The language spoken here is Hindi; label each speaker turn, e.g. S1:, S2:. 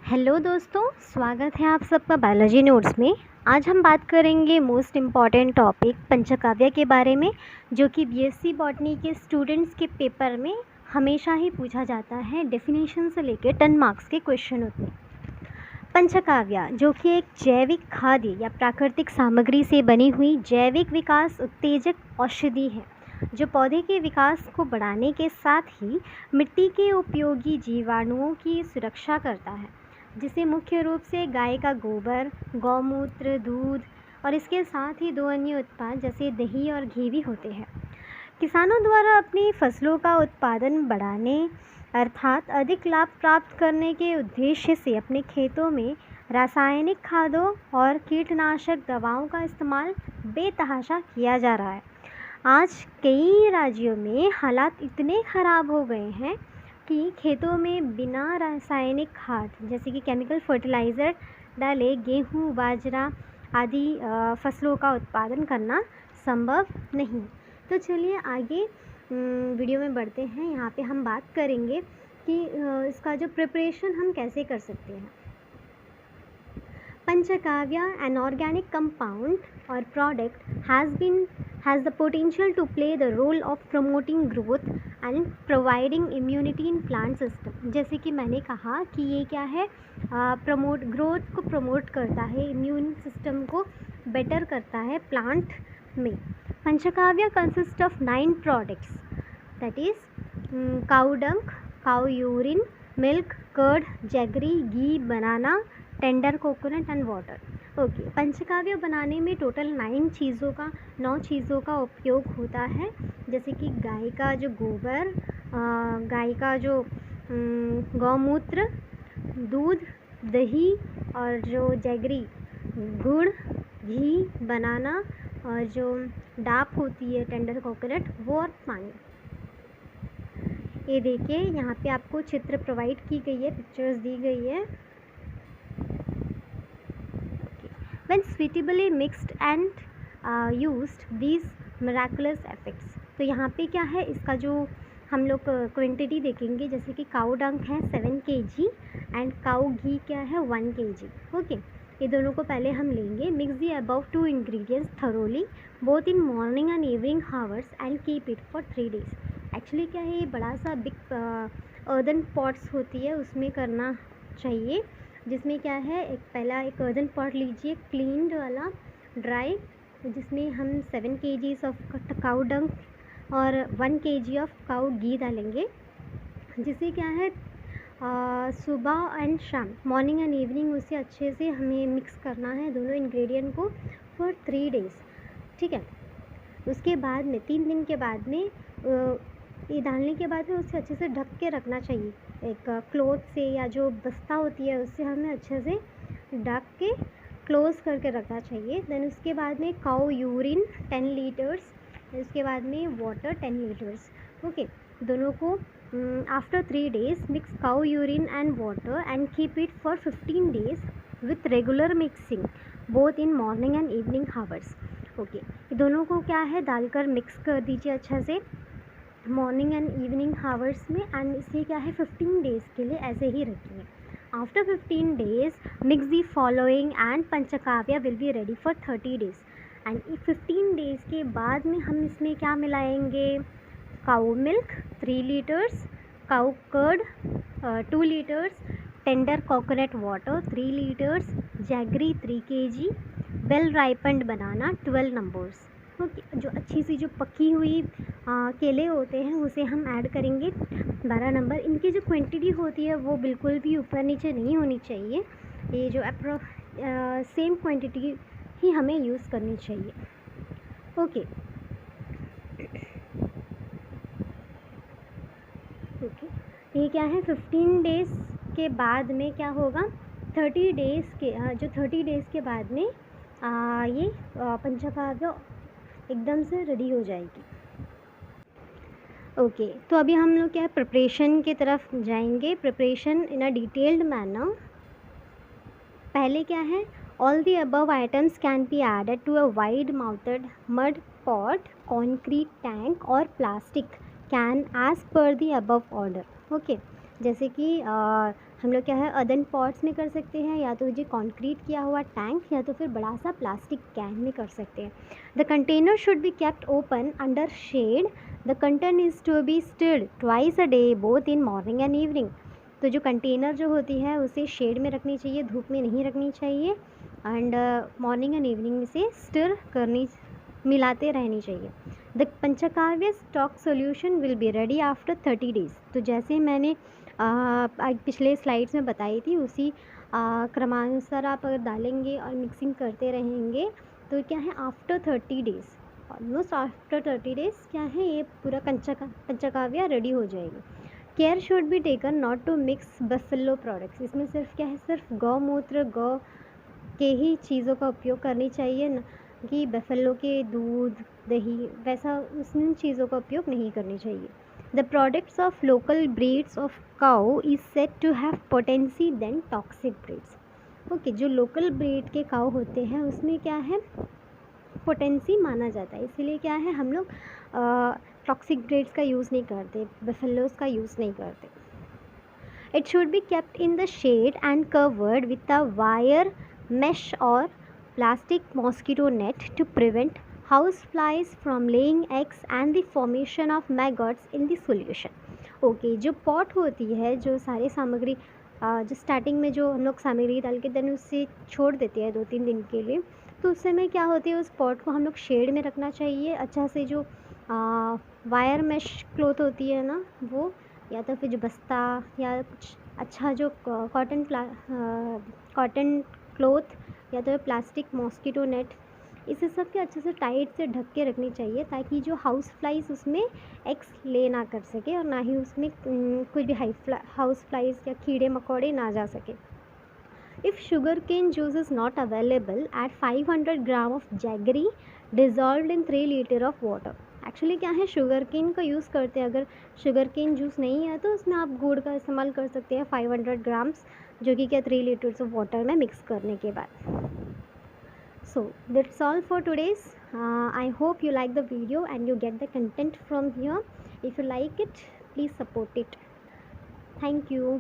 S1: हेलो दोस्तों, स्वागत है आप सबका बायोलॉजी नोट्स में। आज हम बात करेंगे मोस्ट इम्पॉर्टेंट टॉपिक पंचकाव्य के बारे में, जो कि बीएससी बॉटनी के स्टूडेंट्स के पेपर में हमेशा ही पूछा जाता है। डेफिनेशन से लेकर 10 मार्क्स के क्वेश्चन होते हैं। पंचकाव्य जो कि एक जैविक खाद्य या प्राकृतिक सामग्री से बनी हुई जैविक विकास उत्तेजक औषधि है, जो पौधे के विकास को बढ़ाने के साथ ही मिट्टी के उपयोगी जीवाणुओं की सुरक्षा करता है, जिसे मुख्य रूप से गाय का गोबर, गौमूत्र, दूध और इसके साथ ही 2 अन्य उत्पाद जैसे दही और घी भी होते हैं। किसानों द्वारा अपनी फसलों का उत्पादन बढ़ाने अर्थात अधिक लाभ प्राप्त करने के उद्देश्य से अपने खेतों में रासायनिक खादों और कीटनाशक दवाओं का इस्तेमाल बेतहाशा किया जा रहा है। आज कई राज्यों में हालात इतने ख़राब हो गए हैं कि खेतों में बिना रासायनिक खाद जैसे कि केमिकल फर्टिलाइज़र डाले गेहूँ, बाजरा आदि फसलों का उत्पादन करना संभव नहीं। तो चलिए आगे वीडियो में बढ़ते हैं। यहाँ पे हम बात करेंगे कि इसका जो प्रिपरेशन हम कैसे कर सकते हैं। Panchakavya, an organic compound or product, has the potential to play the role of promoting growth and providing immunity in plant system। जैसे कि मैंने कहा कि ये क्या है, ग्रोथ को प्रमोट करता है, इम्यून सिस्टम को बेटर करता है प्लांट में। Panchagavya consist of 9 products, that is cow dung, cow urine, milk, curd, jaggery, ghee, banana, tender coconut and water. Okay, panchagavya बनाने में टोटल 9 चीज़ों का उपयोग होता है, जैसे कि गाय का जो गोबर, गाय का जो गौमूत्र, दूध, दही और जो जैगरी, गुड़, घी, बनाना और जो डाप होती है टेंडर कोकोनट, वो और पानी। ये देखिए यहाँ पे आपको चित्र प्रोवाइड की गई है, पिक्चर्स दी गई है। When suitably mixed and used, these miraculous effects। तो यहाँ पे क्या है, इसका जो हम लोग क्वांटिटी देखेंगे, जैसे कि काउ डंक है 7 kg एंड काउ घी क्या है 1 kg। ओके, ये दोनों को पहले हम लेंगे। Mix the above 2 ingredients thoroughly both in morning and evening hours and keep it for 3 days। Actually क्या है, ये बड़ा सा बिग अर्दन पॉट्स होती है, उसमें करना चाहिए, जिसमें क्या है, एक अर्दन पॉट लीजिए क्लीन्ड वाला ड्राई, जिसमें हम 7 kg ऑफ काउ डंक और 1 kg ऑफ काउ घी डालेंगे, जिसे क्या है सुबह एंड शाम, मॉर्निंग एंड इवनिंग, उसे अच्छे से हमें मिक्स करना है दोनों इंग्रेडिएंट को फॉर 3 days। ठीक है, उसके बाद में 3 दिन के बाद में ये डालने के बाद में उसे अच्छे से ढक के रखना चाहिए, एक क्लॉथ से या जो बस्ता होती है उससे हमें अच्छे से ढक के क्लोज़ करके रखना चाहिए। देन उसके बाद में काउ यूरिन 10 लीटर्स, उसके बाद में वाटर 10 लीटर्स। ओके, दोनों को after 3 days mix cow urine and water and keep it for 15 days with regular mixing both in morning and evening hours. Okay, दोनों को क्या है डालकर मिक्स कर दीजिए अच्छा से मॉर्निंग एंड इवनिंग हावर्स में, एंड इसे क्या है 15 days के लिए ऐसे ही रखिए। After 15 days mix the following and panchagavya will be ready for 30 days। And 15 days के बाद में हम इसमें क्या मिलाएंगे, cow milk 3 litres, cow curd 2 litres, tender coconut water 3 litres, jaggery 3 kg, well ripened banana 12 numbers. Okay, जो अच्छी सी जो पकी हुई केले होते हैं उसे हम ऐड करेंगे 12 नंबर। इनकी जो क्वांटिटी होती है वो बिल्कुल भी ऊपर नीचे नहीं होनी चाहिए, ये जो सेम क्वांटिटी ही हमें यूज़ करनी चाहिए। ओके ओके, ये क्या है 15 days के बाद में क्या होगा, 30 days के जो 30 days के बाद में ये पंचकाव्य एकदम से रेडी हो जाएगी। ओके, तो अभी हम लोग क्या है प्रिपरेशन की तरफ जाएंगे, preparation in a detailed manner. पहले क्या है, all the above items can be added to a wide mouthed mud pot, concrete tank और plastic can as per the above order. Okay, जैसे कि हम लोग क्या है अर्दन पॉट्स में कर सकते हैं, या तो जो कंक्रीट किया हुआ टैंक, या तो फिर बड़ा सा प्लास्टिक कैन में कर सकते हैं। The container should be kept open under shade. The container is to be stirred twice a day both in morning and evening. तो जो कंटेनर जो होती है उसे शेड में रखनी चाहिए, धूप में नहीं रखनी चाहिए, एंड मॉर्निंग एंड इवनिंग में से स्टिर करनी, मिलाते रहनी चाहिए। The panchagavya stock solution will be ready after 30 days. तो जैसे मैंने पिछले स्लाइड्स में बताई थी उसी क्रमानुसार आप अगर डालेंगे और मिक्सिंग करते रहेंगे तो क्या है after 30 days, almost after 30 days क्या है ये पूरा पंचकाव्य रेडी हो जाएगी। Care should be taken not to mix buffalo products. इसमें सिर्फ क्या है, सिर्फ गौमूत्र गौ के ही चीज़ों का उपयोग करनी चाहिए, न कि बफेलो के दूध दही वैसा उन चीज़ों का उपयोग नहीं करनी चाहिए। The products of local breeds of cow is set to have potency then toxic breeds. Okay, जो लोकल ब्रीड के काउ होते हैं उसमें क्या है, पोटेंसी माना जाता है, इसीलिए क्या है हम लोग टॉक्सिक ब्रीड्स का यूज़ नहीं करते, बफेलोज का यूज़ नहीं करते। It should be kept in the shade and covered with a wire mesh or plastic mosquito net to prevent house flies from laying eggs and the formation of maggots in the solution. Okay, जो पॉट होती है, जो सारी सामग्री जो स्टार्टिंग में जो हम लोग सामग्री डाल के देन उससे छोड़ देते हैं 2-3 दिन के लिए, तो उस समय क्या होती है उस पॉट को हम लोग शेड में रखना चाहिए अच्छा से। जो वायर मैश क्लॉथ होती है ना वो, या तो फिर जो बस्ता या कुछ अच्छा जो कॉटन क्लॉथ या तो प्लास्टिक मॉस्किटो नेट, इसे सब के अच्छे से टाइट से ढक के रखनी चाहिए ताकि जो हाउस फ्लाइज उसमें एग्स ले ना कर सके और ना ही उसमें कुछ भी हाउस फ्लाइज या कीड़े मकोड़े ना जा सके। If sugarcane juice is not available, add 500 gram of jaggery dissolved in 3 litre of water. Actually क्या है, शुगर केन का यूज़ करते हैं, अगर शुगर केन जूस नहीं है तो उसमें आप गुड़ का इस्तेमाल कर सकते हैं 500 ग्राम्स, जो कि क्या 3 लीटर्स ऑफ वाटर में मिक्स करने के बाद। So that's all for today's. I hope you like the video and you get the content from here. If you like it, please support it. Thank you.